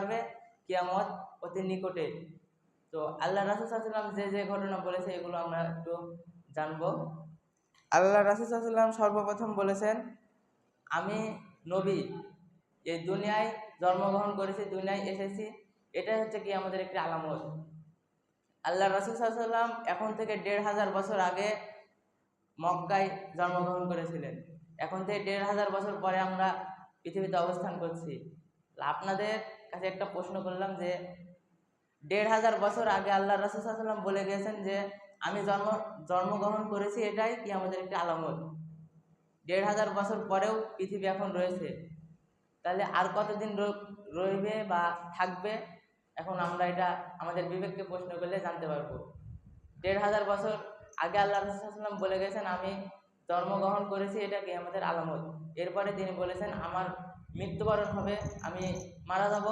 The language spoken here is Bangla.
পারবে কিয়ামত অতি নিকটে। তো আল্লাহ রাসূল সাল্লাল্লাহু আলাইহি ওয়াসাল্লাম যে যে ঘটনা বলেছে এগুলো আমরা একটু জানবো। আল্লাহ রাসূল সাল্লাল্লাহু আলাইহি ওয়াসাল্লাম সর্বপ্রথম বলেছেন, আমি নবী, এই দুনিয়ায় জন্মগ্রহণ করেছি, দুনিয়ায় এসেছি, এটাই হচ্ছে কি আমাদের একটি আলামত। আল্লাহ রাসূল সাল্লাল্লাহু আলাইহি ওয়াসাল্লাম এখন থেকে ১৫০০ বছর আগে মক্কায় জন্মগ্রহণ করেছিলেন। এখন থেকে ১৫০০ বছর পরে আমরা পৃথিবীতে অবস্থান করছি। আপনাদের কাছে একটা প্রশ্ন করলাম যে ১৫০০ বছর আগে আল্লাহ রাসূল সাল্লাল্লাহু আলাইহি ওয়াসাল্লাম বলে গিয়েছেন যে আমি জন্মগ্রহণ করেছি, এটাই কি আমাদের একটি আলামত। ১৫০০ বছর পরেও পৃথিবী এখন রয়েছে, তাহলে আর কতদিন রইবে বা থাকবে, এখন আমরা এটা আমাদের বিবেককে প্রশ্ন করলে জানতে পারবো। ১৫০০ বছর আগে আল্লাহ রাসূল সাল্লাল্লাহু আলাইহি ওয়াসাল্লাম বলে গেছেন আমি জন্মগ্রহণ করেছি, এটা কিয়ামতের আলামত। এরপরে তিনি বলেছেন আমার মৃত্যুবরণ হবে, আমি মারা যাব,